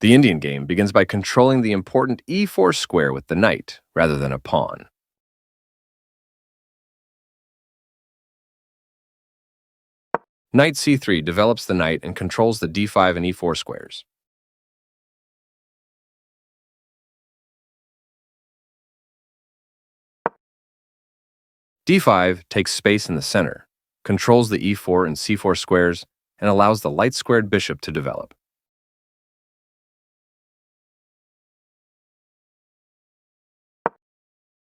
The Indian game begins by controlling the important e4 square with the knight, rather than a pawn. Knight c3 develops the knight and controls the d5 and e4 squares. d5 takes space in the center, controls the e4 and c4 squares, and allows the light-squared bishop to develop.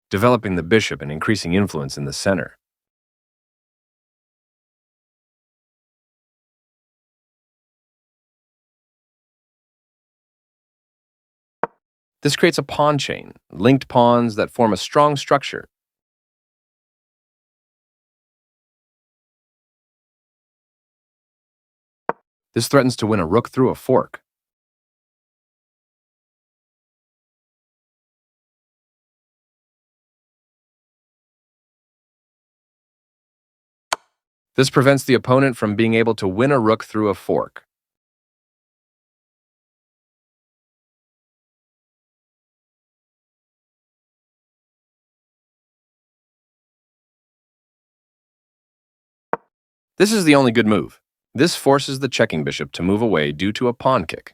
Developing the bishop and increasing influence in the center. This creates a pawn chain, linked pawns that form a strong structure. This threatens to win a rook through a fork. This prevents the opponent from being able to win a rook through a fork. This is the only good move. This forces the checking bishop to move away due to a pawn kick.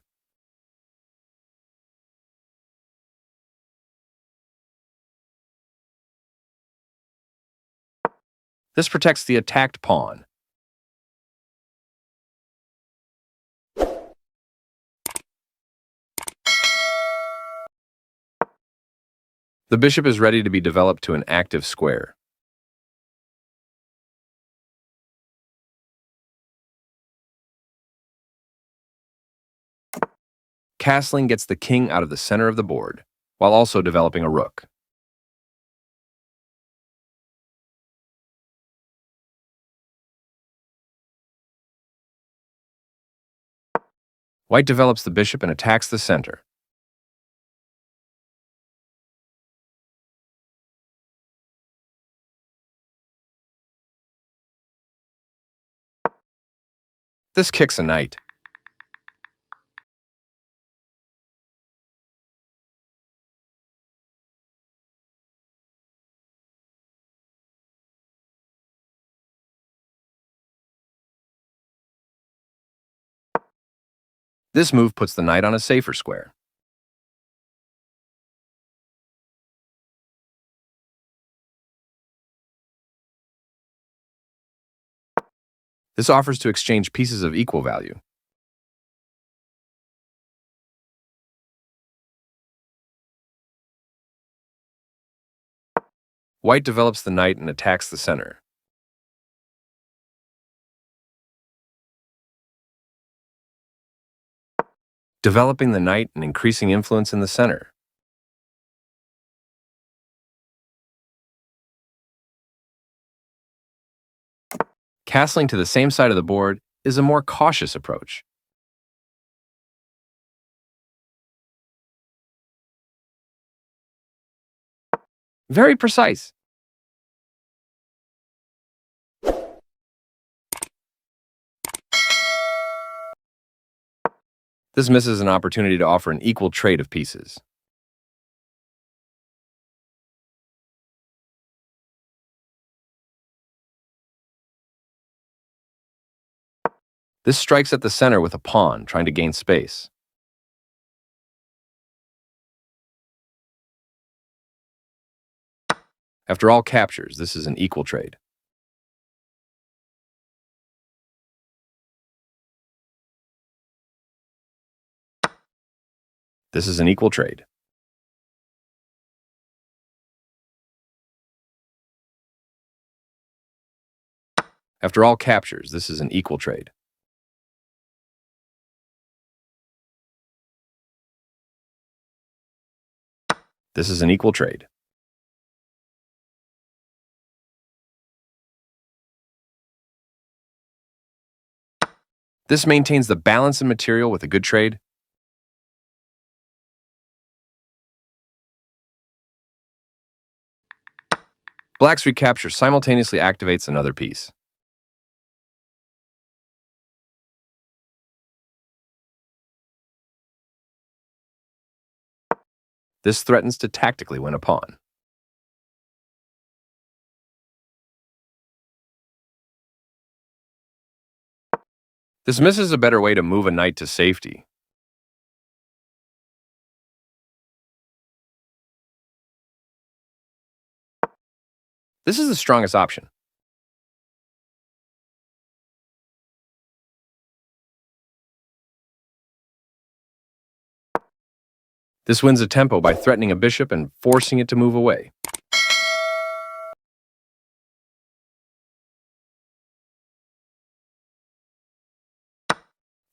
This protects the attacked pawn. The bishop is ready to be developed to an active square. Castling gets the king out of the center of the board, while also developing a rook. White develops the bishop and attacks the center. This kicks a knight. This move puts the knight on a safer square. This offers to exchange pieces of equal value. White develops the knight and attacks the center. Developing the knight and increasing influence in the center. Castling to the same side of the board is a more cautious approach. Very precise. This misses an opportunity to offer an equal trade of pieces. This strikes at the center with a pawn, trying to gain space. After all captures, this is an equal trade. This is an equal trade. After all captures, this is an equal trade. This is an equal trade. This maintains the balance in material with a good trade. Black's recapture simultaneously activates another piece. This threatens to tactically win a pawn. This misses a better way to move a knight to safety. This is the strongest option. This wins a tempo by threatening a bishop and forcing it to move away.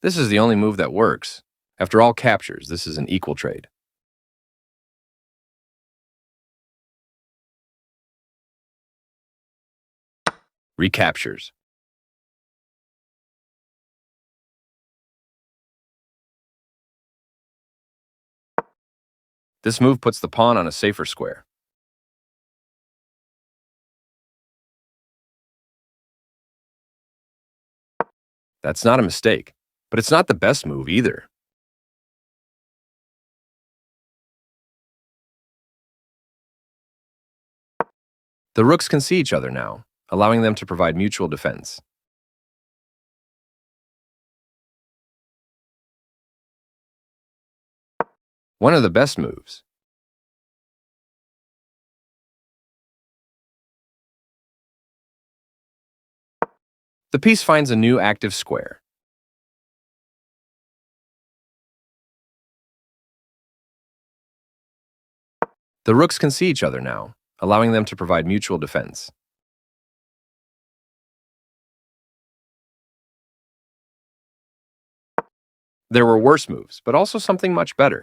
This is the only move that works. After all captures, this is an equal trade. Recaptures. This move puts the pawn on a safer square. That's not a mistake, but it's not the best move either. The rooks can see each other now, allowing them to provide mutual defense. One of the best moves. The piece finds a new active square. The rooks can see each other now, allowing them to provide mutual defense. There were worse moves, but also something much better.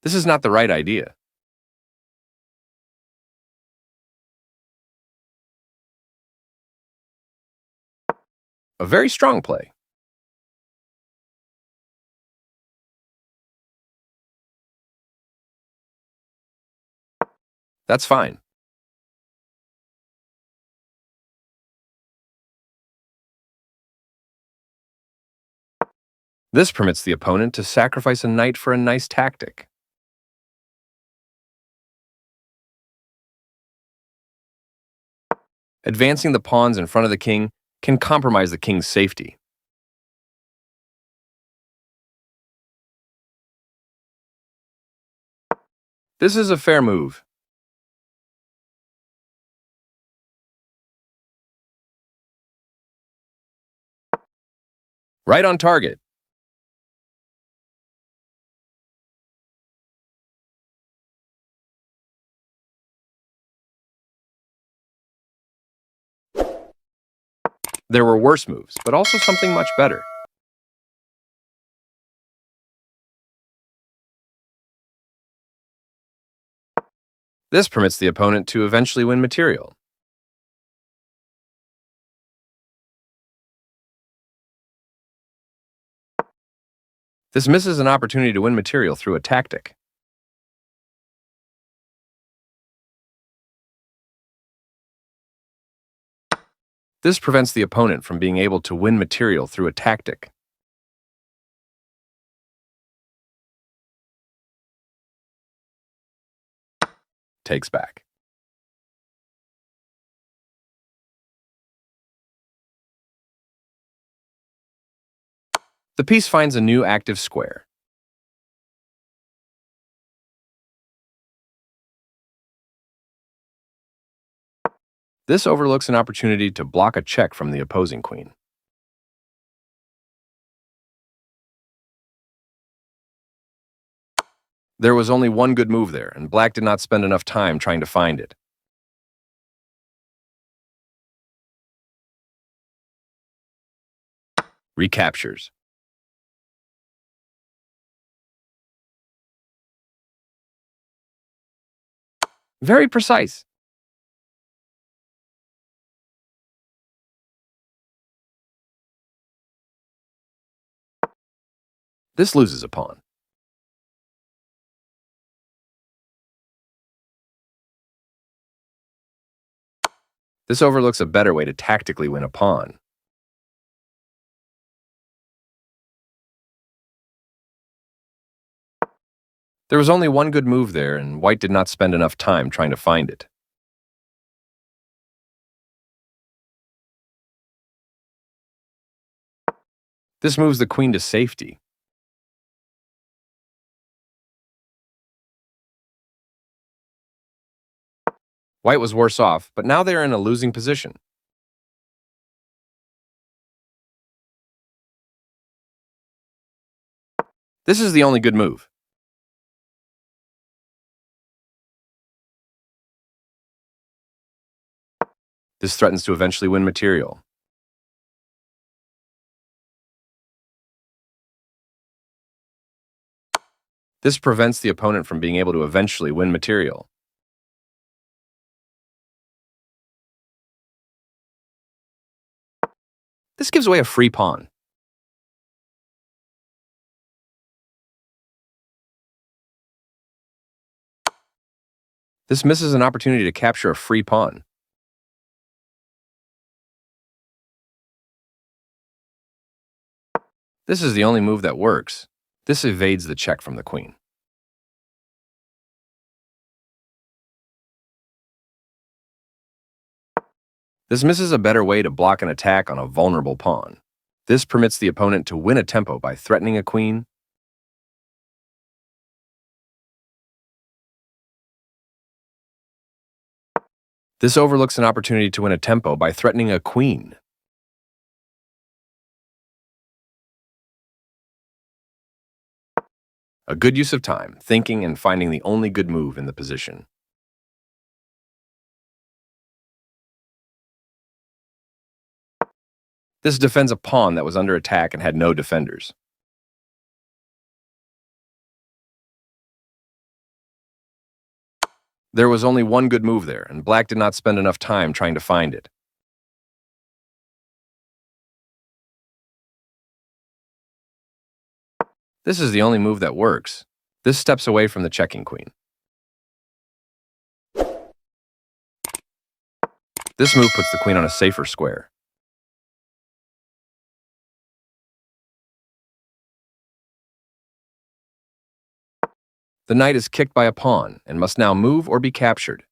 This is not the right idea. A very strong play. That's fine. This permits the opponent to sacrifice a knight for a nice tactic. Advancing the pawns in front of the king can compromise the king's safety. This is a fair move. Right on target. There were worse moves, but also something much better. This permits the opponent to eventually win material. This misses an opportunity to win material through a tactic. This prevents the opponent from being able to win material through a tactic. Takes back. The piece finds a new active square. This overlooks an opportunity to block a check from the opposing queen. There was only one good move there, and black did not spend enough time trying to find it. Recaptures. Very precise. This loses a pawn. This overlooks a better way to tactically win a pawn. There was only one good move there, and white did not spend enough time trying to find it. This moves the queen to safety. White was worse off, but now they are in a losing position. This is the only good move. This threatens to eventually win material. This prevents the opponent from being able to eventually win material. This gives away a free pawn. This misses an opportunity to capture a free pawn. This is the only move that works. This evades the check from the queen. This misses a better way to block an attack on a vulnerable pawn. This permits the opponent to win a tempo by threatening a queen. This overlooks an opportunity to win a tempo by threatening a queen. A good use of time, thinking and finding the only good move in the position. This defends a pawn that was under attack and had no defenders. There was only one good move there, and black did not spend enough time trying to find it. This is the only move that works. This steps away from the checking queen. This move puts the queen on a safer square. The knight is kicked by a pawn and must now move or be captured.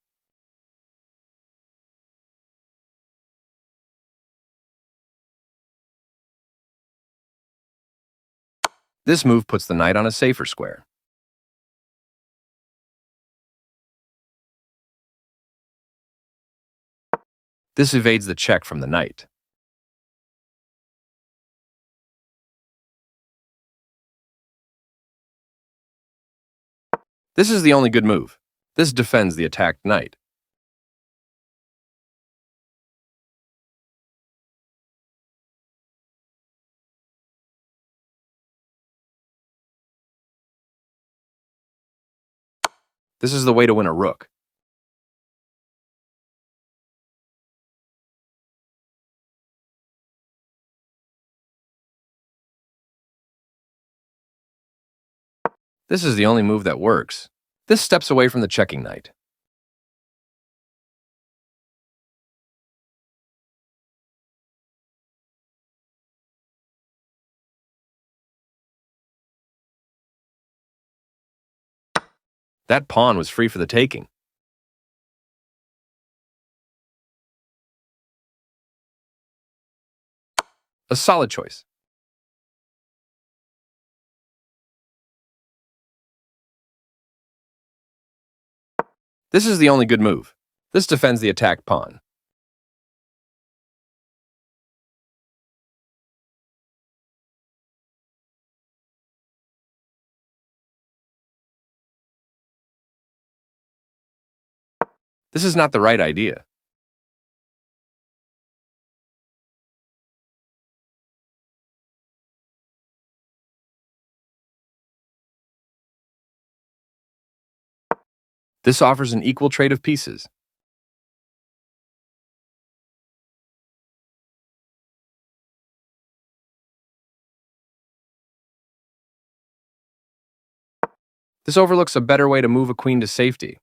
This move puts the knight on a safer square. This evades the check from the knight. This is the only good move. This defends the attacked knight. This is the way to win a rook. This is the only move that works. This steps away from the checking knight. That pawn was free for the taking. A solid choice. This is the only good move. This defends the attacked pawn. This is not the right idea. This offers an equal trade of pieces. This overlooks a better way to move a queen to safety.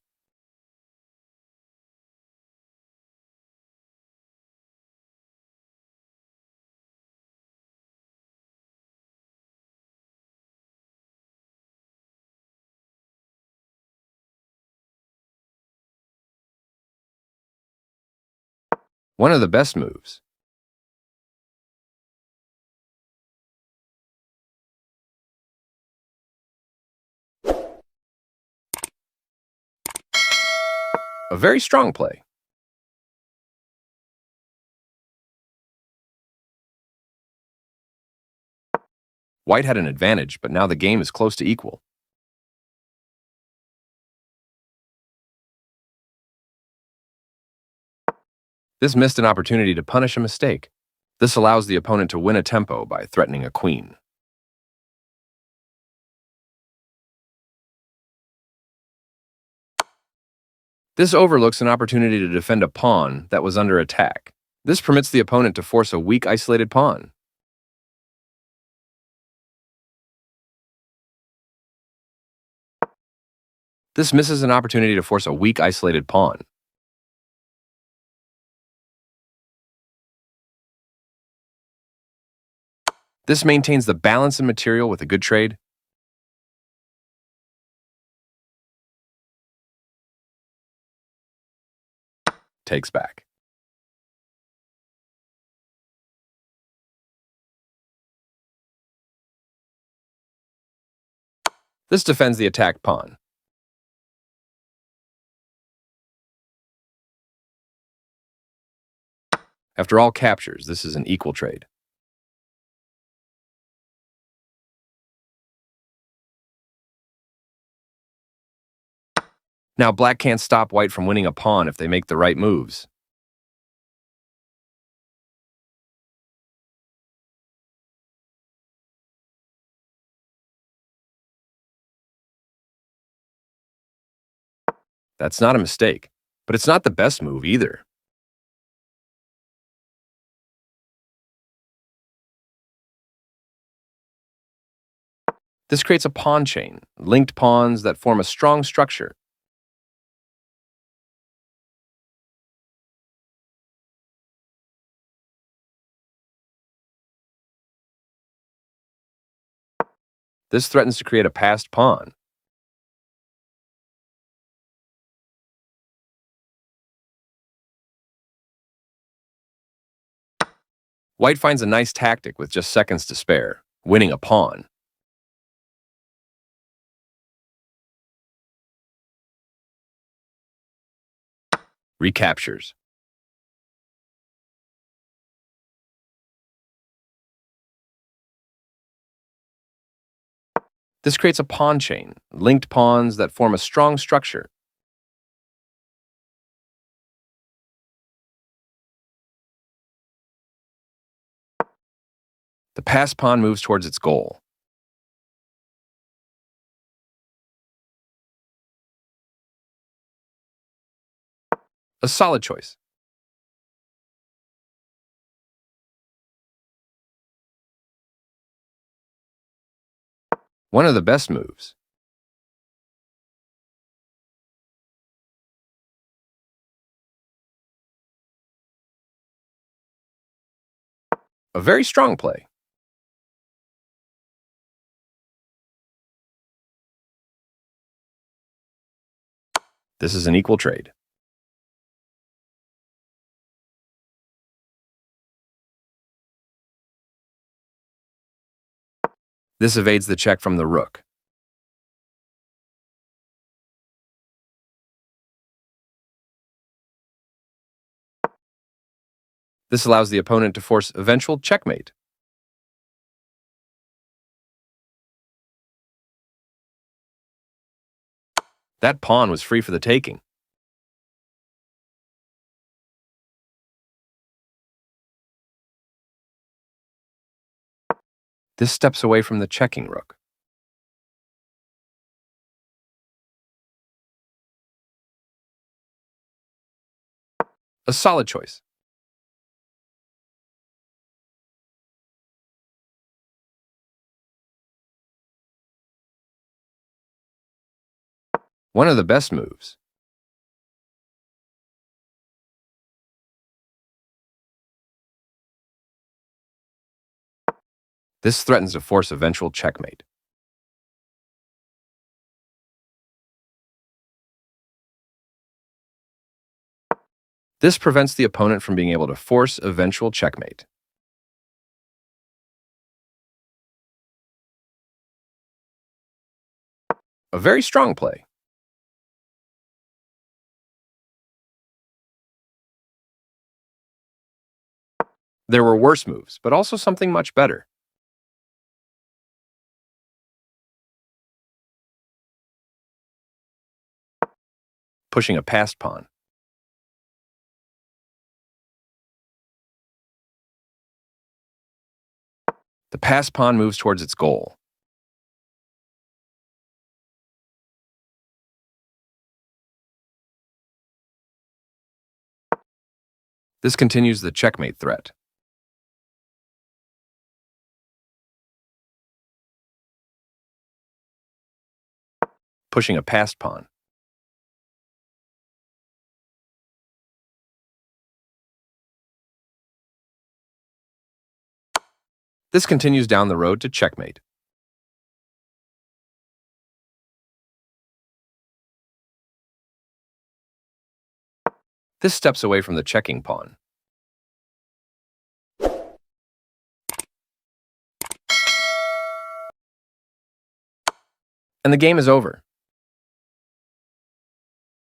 One of the best moves. A very strong play. White had an advantage, but now the game is close to equal. This missed an opportunity to punish a mistake. This allows the opponent to win a tempo by threatening a queen. This overlooks an opportunity to defend a pawn that was under attack. This permits the opponent to force a weak, isolated pawn. This misses an opportunity to force a weak, isolated pawn. This maintains the balance in material with a good trade. Takes back. This defends the attacked pawn. After all captures, this is an equal trade. Now black can't stop white from winning a pawn if they make the right moves. That's not a mistake, but it's not the best move either. This creates a pawn chain, linked pawns that form a strong structure. This threatens to create a passed pawn. White finds a nice tactic with just seconds to spare, winning a pawn. Recaptures. This creates a pawn chain, linked pawns that form a strong structure. The passed pawn moves towards its goal. A solid choice. One of the best moves. A very strong play. This is an equal trade. This evades the check from the rook. This allows the opponent to force eventual checkmate. That pawn was free for the taking. This steps away from the checking rook. A solid choice. One of the best moves. This threatens to force eventual checkmate. This prevents the opponent from being able to force eventual checkmate. A very strong play. There were worse moves, but also something much better. Pushing a passed pawn. The passed pawn moves towards its goal. This continues the checkmate threat. Pushing a passed pawn. This continues down the road to checkmate. This steps away from the checking pawn. And the game is over.